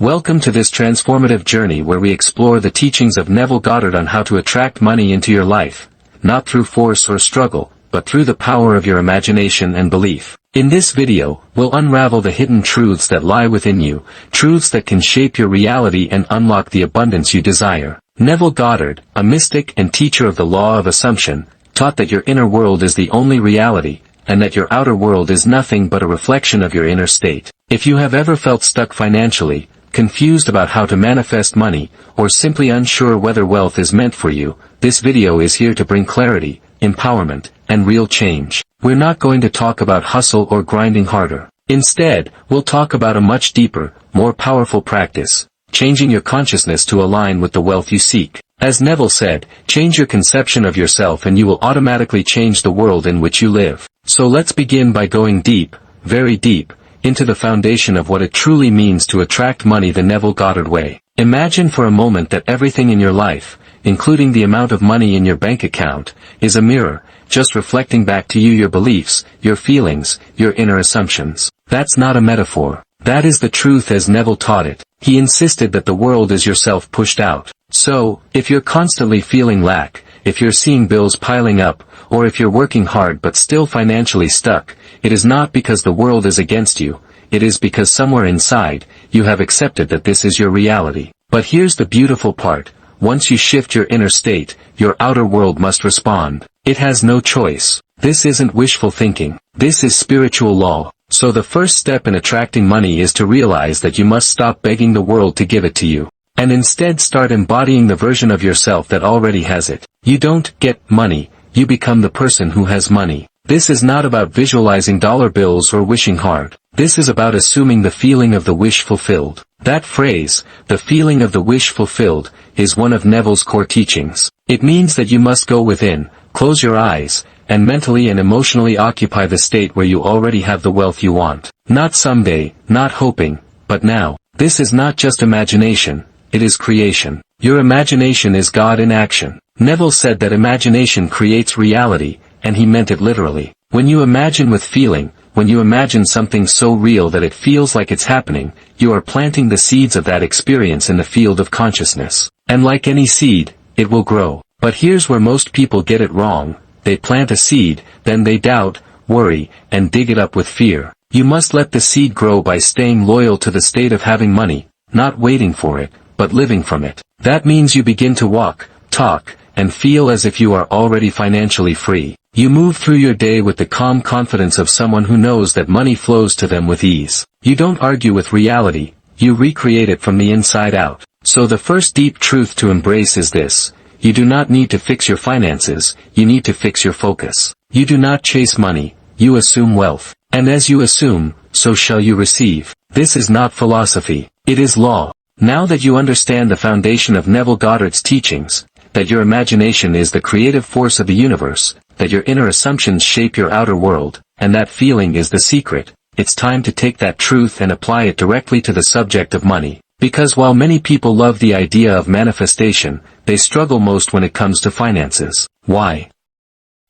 Welcome to this transformative journey where we explore the teachings of Neville Goddard on how to attract money into your life, not through force or struggle, but through the power of your imagination and belief. In this video, we'll unravel the hidden truths that lie within you, truths that can shape your reality and unlock the abundance you desire. Neville Goddard, a mystic and teacher of the law of assumption, taught that your inner world is the only reality, and that your outer world is nothing but a reflection of your inner state. If you have ever felt stuck financially, confused about how to manifest money, or simply unsure whether wealth is meant for you, this video is here to bring clarity, empowerment, and real change. We're not going to talk about hustle or grinding harder. Instead, we'll talk about a much deeper, more powerful practice, changing your consciousness to align with the wealth you seek. As Neville said, change your conception of yourself and you will automatically change the world in which you live. So let's begin by going deep, very deep, into the foundation of what it truly means to attract money the Neville Goddard way. Imagine for a moment that everything in your life, including the amount of money in your bank account, is a mirror, just reflecting back to you your beliefs, your feelings, your inner assumptions. That's not a metaphor. That is the truth as Neville taught it. He insisted that the world is yourself pushed out. So, if you're constantly feeling lack, if you're seeing bills piling up, or if you're working hard but still financially stuck, it is not because the world is against you, it is because somewhere inside, you have accepted that this is your reality. But here's the beautiful part. Once you shift your inner state, your outer world must respond. It has no choice. This isn't wishful thinking. This is spiritual law. So the first step in attracting money is to realize that you must stop begging the world to give it to you, and instead start embodying the version of yourself that already has it. You don't get money, you become the person who has money. This is not about visualizing dollar bills or wishing hard. This is about assuming the feeling of the wish fulfilled. That phrase, the feeling of the wish fulfilled, is one of Neville's core teachings. It means that you must go within, close your eyes, and mentally and emotionally occupy the state where you already have the wealth you want. Not someday, not hoping, but now. This is not just imagination, it is creation. Your imagination is God in action. Neville said that imagination creates reality, and he meant it literally. When you imagine with feeling, when you imagine something so real that it feels like it's happening, you are planting the seeds of that experience in the field of consciousness. And like any seed, it will grow. But here's where most people get it wrong. They plant a seed, then they doubt, worry, and dig it up with fear. You must let the seed grow by staying loyal to the state of having money, not waiting for it, but living from it. That means you begin to walk, talk, and feel as if you are already financially free. You move through your day with the calm confidence of someone who knows that money flows to them with ease. You don't argue with reality, you recreate it from the inside out. So the first deep truth to embrace is this. You do not need to fix your finances, you need to fix your focus. You do not chase money, you assume wealth. And as you assume, so shall you receive. This is not philosophy, it is law. Now that you understand the foundation of Neville Goddard's teachings, that your imagination is the creative force of the universe, that your inner assumptions shape your outer world, and that feeling is the secret, it's time to take that truth and apply it directly to the subject of money. Because while many people love the idea of manifestation, they struggle most when it comes to finances. Why?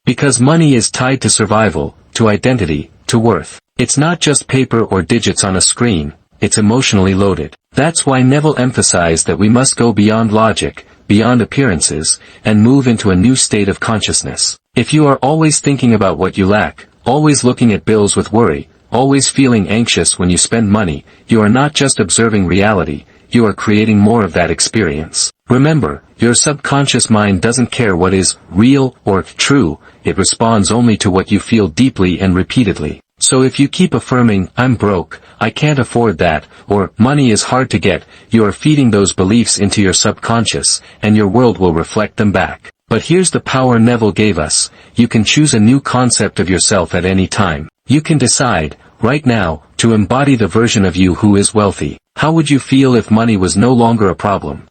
Because money is tied to survival, to identity, to worth. It's not just paper or digits on a screen, it's emotionally loaded. That's why Neville emphasized that we must go beyond logic, beyond appearances, and move into a new state of consciousness. If you are always thinking about what you lack, always looking at bills with worry, always feeling anxious when you spend money, you are not just observing reality, you are creating more of that experience. Remember, your subconscious mind doesn't care what is real or true, it responds only to what you feel deeply and repeatedly. So if you keep affirming, I'm broke, I can't afford that, or money is hard to get, you are feeding those beliefs into your subconscious, and your world will reflect them back. But here's the power Neville gave us. You can choose a new concept of yourself at any time. You can decide, right now, to embody the version of you who is wealthy. How would you feel if money was no longer a problem?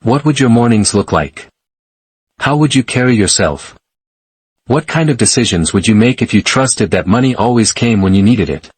What would your mornings look like? How would you carry yourself? What kind of decisions would you make if you trusted that money always came when you needed it?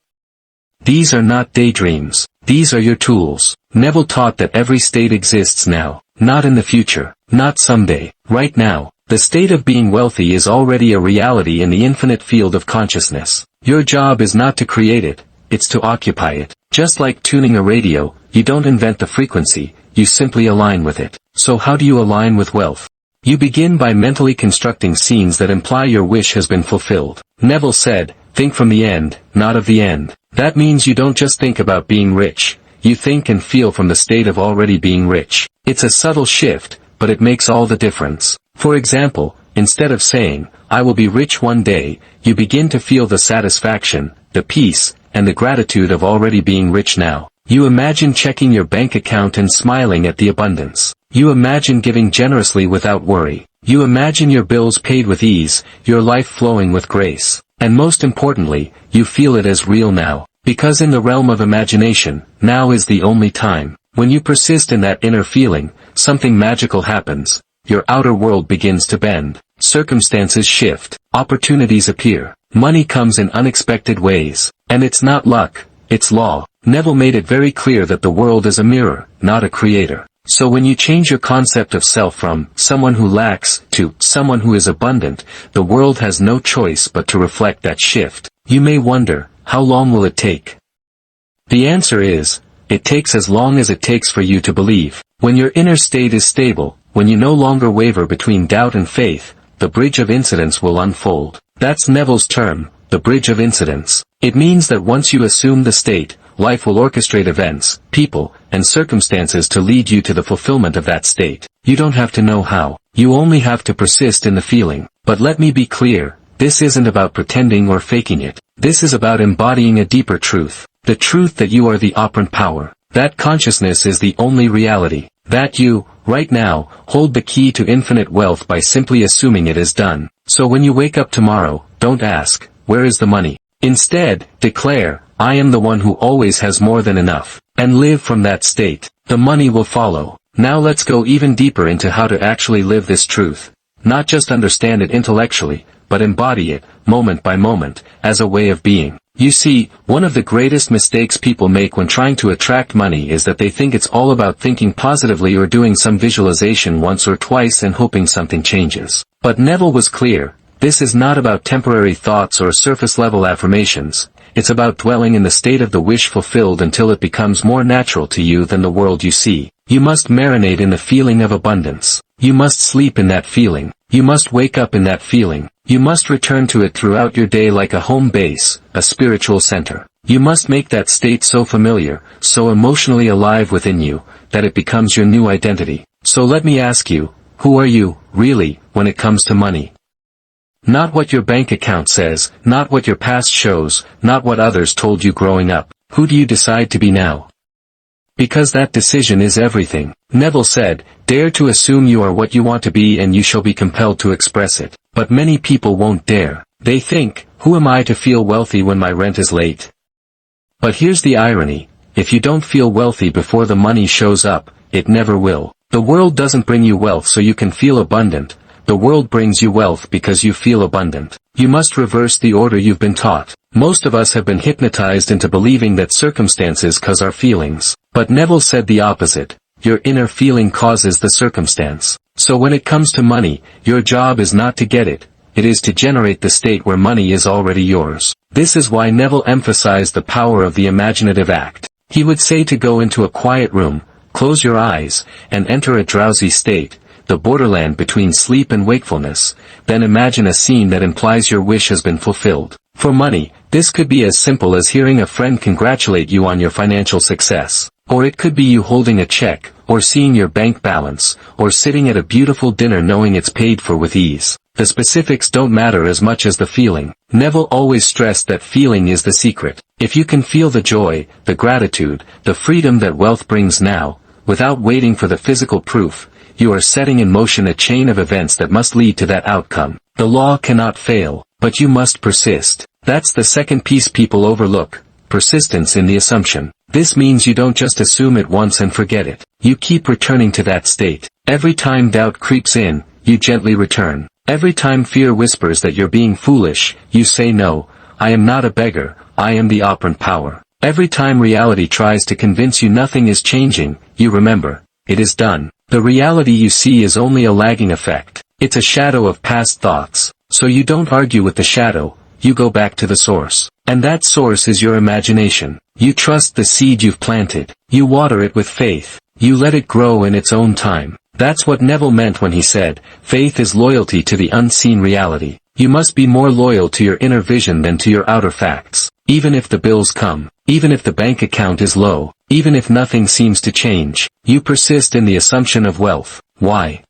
These are not daydreams. These are your tools. Neville taught that every state exists now, not in the future, not someday, right now. The state of being wealthy is already a reality in the infinite field of consciousness. Your job is not to create it, it's to occupy it. Just like tuning a radio, you don't invent the frequency, you simply align with it. So how do you align with wealth? You begin by mentally constructing scenes that imply your wish has been fulfilled. Neville said, think from the end, not of the end. That means you don't just think about being rich, you think and feel from the state of already being rich. It's a subtle shift, but it makes all the difference. For example, instead of saying, I will be rich one day, you begin to feel the satisfaction, the peace, and the gratitude of already being rich now. You imagine checking your bank account and smiling at the abundance. You imagine giving generously without worry. You imagine your bills paid with ease, your life flowing with grace. And most importantly, you feel it as real now. Because in the realm of imagination, now is the only time. When you persist in that inner feeling, something magical happens. Your outer world begins to bend. Circumstances shift. Opportunities appear. Money comes in unexpected ways. And it's not luck, it's law. Neville made it very clear that the world is a mirror, not a creator. So when you change your concept of self from someone who lacks to someone who is abundant, the world has no choice but to reflect that shift. You may wonder, how long will it take? The answer is, it takes as long as it takes for you to believe. When your inner state is stable, when you no longer waver between doubt and faith, the bridge of incidents will unfold. That's Neville's term, the bridge of incidents. It means that once you assume the state, life will orchestrate events, people, and circumstances to lead you to the fulfillment of that state. You don't have to know how. You only have to persist in the feeling. But let me be clear, this isn't about pretending or faking it. This is about embodying a deeper truth. The truth that you are the operant power. That consciousness is the only reality. That you, right now, hold the key to infinite wealth by simply assuming it is done. So when you wake up tomorrow, don't ask, where is the money? Instead, declare, I am the one who always has more than enough. And live from that state. The money will follow. Now let's go even deeper into how to actually live this truth. Not just understand it intellectually, but embody it, moment by moment, as a way of being. You see, one of the greatest mistakes people make when trying to attract money is that they think it's all about thinking positively or doing some visualization once or twice and hoping something changes. But Neville was clear, this is not about temporary thoughts or surface-level affirmations. It's about dwelling in the state of the wish fulfilled until it becomes more natural to you than the world you see. You must marinate in the feeling of abundance. You must sleep in that feeling. You must wake up in that feeling. You must return to it throughout your day like a home base, a spiritual center. You must make that state so familiar, so emotionally alive within you, that it becomes your new identity. So let me ask you, who are you, really, when it comes to money? Not what your bank account says, not what your past shows, not what others told you growing up. Who do you decide to be now? Because that decision is everything. Neville said, dare to assume you are what you want to be and you shall be compelled to express it. But many people won't dare. They think, who am I to feel wealthy when my rent is late? But here's the irony, if you don't feel wealthy before the money shows up, it never will. The world doesn't bring you wealth so you can feel abundant. The world brings you wealth because you feel abundant. You must reverse the order you've been taught. Most of us have been hypnotized into believing that circumstances cause our feelings. But Neville said the opposite. Your inner feeling causes the circumstance. So when it comes to money, your job is not to get it. It is to generate the state where money is already yours. This is why Neville emphasized the power of the imaginative act. He would say to go into a quiet room, close your eyes, and enter a drowsy state, the borderland between sleep and wakefulness, then imagine a scene that implies your wish has been fulfilled. For money, this could be as simple as hearing a friend congratulate you on your financial success. Or it could be you holding a check, or seeing your bank balance, or sitting at a beautiful dinner knowing it's paid for with ease. The specifics don't matter as much as the feeling. Neville always stressed that feeling is the secret. If you can feel the joy, the gratitude, the freedom that wealth brings now, without waiting for the physical proof, you are setting in motion a chain of events that must lead to that outcome. The law cannot fail, but you must persist. That's the second piece people overlook, persistence in the assumption. This means you don't just assume it once and forget it. You keep returning to that state. Every time doubt creeps in, you gently return. Every time fear whispers that you're being foolish, you say no, I am not a beggar, I am the operant power. Every time reality tries to convince you nothing is changing, you remember, it is done. The reality you see is only a lagging effect. It's a shadow of past thoughts. So you don't argue with the shadow, you go back to the source. And that source is your imagination. You trust the seed you've planted. You water it with faith. You let it grow in its own time. That's what Neville meant when he said, faith is loyalty to the unseen reality. You must be more loyal to your inner vision than to your outer facts. Even if the bills come, even if the bank account is low, even if nothing seems to change, you persist in the assumption of wealth. Why?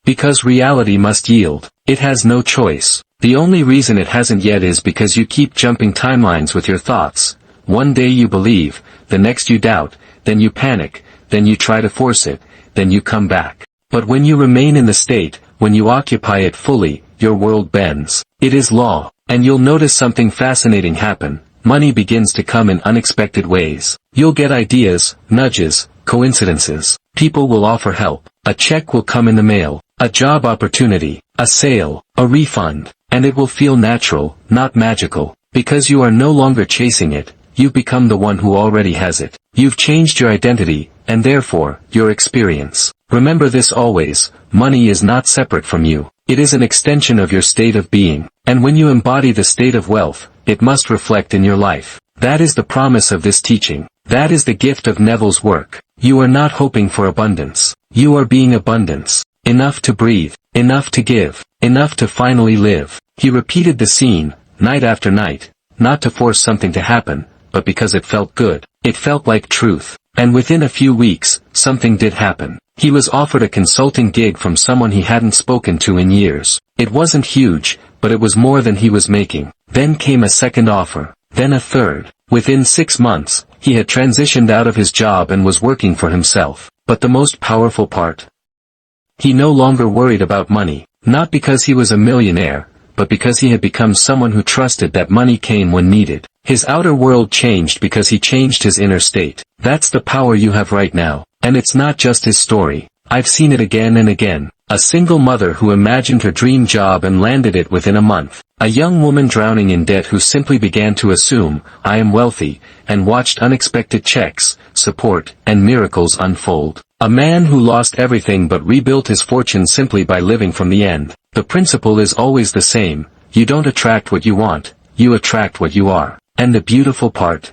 Because reality must yield. It has no choice. The only reason it hasn't yet is because you keep jumping timelines with your thoughts. One day you believe, the next you doubt, then you panic, then you try to force it, then you come back. But when you remain in the state, when you occupy it fully, your world bends. It is law. And you'll notice something fascinating happen. Money begins to come in unexpected ways. You'll get ideas, nudges, coincidences. People will offer help. A check will come in the mail. A job opportunity. A sale. A refund. And it will feel natural, not magical. Because you are no longer chasing it, you've become the one who already has it. You've changed your identity, and therefore, your experience. Remember this always, money is not separate from you. It is an extension of your state of being. And when you embody the state of wealth, it must reflect in your life. That is the promise of this teaching. That is the gift of Neville's work. You are not hoping for abundance. You are being abundance. Enough to breathe. Enough to give. Enough to finally live. He repeated the scene, night after night, not to force something to happen, but because it felt good. It felt like truth. And within a few weeks, something did happen. He was offered a consulting gig from someone he hadn't spoken to in years. It wasn't huge, but it was more than he was making. Then came a second offer. Then a third. Within 6 months, he had transitioned out of his job and was working for himself. But the most powerful part? He no longer worried about money. Not because he was a millionaire, but because he had become someone who trusted that money came when needed. His outer world changed because he changed his inner state. That's the power you have right now. And it's not just his story. I've seen it again and again. A single mother who imagined her dream job and landed it within a month. A young woman drowning in debt who simply began to assume, I am wealthy, and watched unexpected checks, support, and miracles unfold. A man who lost everything but rebuilt his fortune simply by living from the end. The principle is always the same. You don't attract what you want, you attract what you are. And the beautiful part?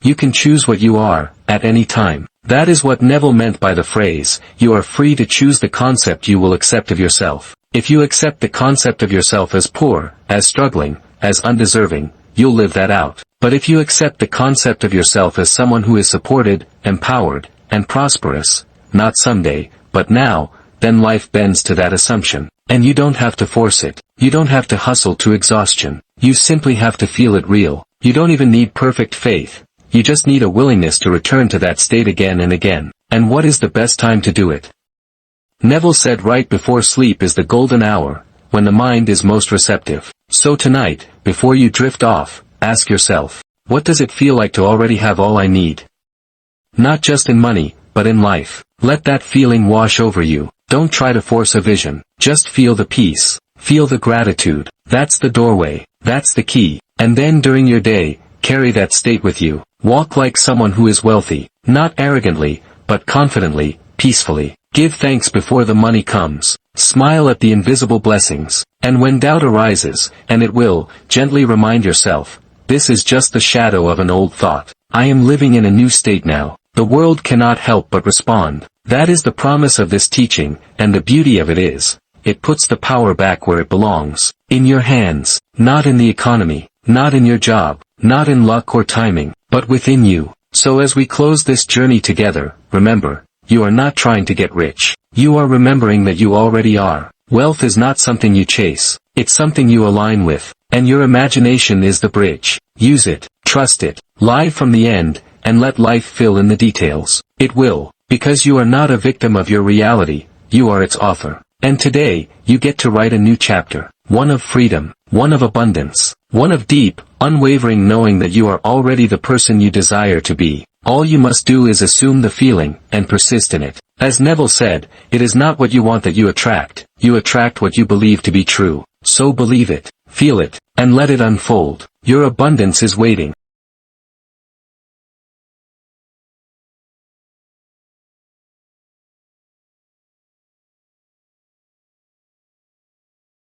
You can choose what you are, at any time. That is what Neville meant by the phrase, you are free to choose the concept you will accept of yourself. If you accept the concept of yourself as poor, as struggling, as undeserving, you'll live that out. But if you accept the concept of yourself as someone who is supported, empowered, and prosperous, not someday, but now, then life bends to that assumption. And you don't have to force it. You don't have to hustle to exhaustion. You simply have to feel it real. You don't even need perfect faith. You just need a willingness to return to that state again and again. And what is the best time to do it? Neville said right before sleep is the golden hour, when the mind is most receptive. So tonight, before you drift off, ask yourself, what does it feel like to already have all I need? Not just in money, but in life. Let that feeling wash over you. Don't try to force a vision. Just feel the peace. Feel the gratitude. That's the doorway. That's the key. And then during your day, carry that state with you. Walk like someone who is wealthy, not arrogantly, but confidently, peacefully. Give thanks before the money comes. Smile at the invisible blessings. And when doubt arises, and it will, gently remind yourself, this is just the shadow of an old thought. I am living in a new state now. The world cannot help but respond. That is the promise of this teaching, and the beauty of it is, it puts the power back where it belongs. In your hands, not in the economy, not in your job, not in luck or timing, but within you. So as we close this journey together, remember, you are not trying to get rich. You are remembering that you already are. Wealth is not something you chase. It's something you align with. And your imagination is the bridge. Use it, trust it, live from the end, and let life fill in the details. It will, because you are not a victim of your reality, you are its author. And today, you get to write a new chapter. One of freedom, one of abundance, one of deep, unwavering knowing that you are already the person you desire to be. All you must do is assume the feeling, and persist in it. As Neville said, it is not what you want that you attract what you believe to be true. So believe it, feel it, and let it unfold. Your abundance is waiting.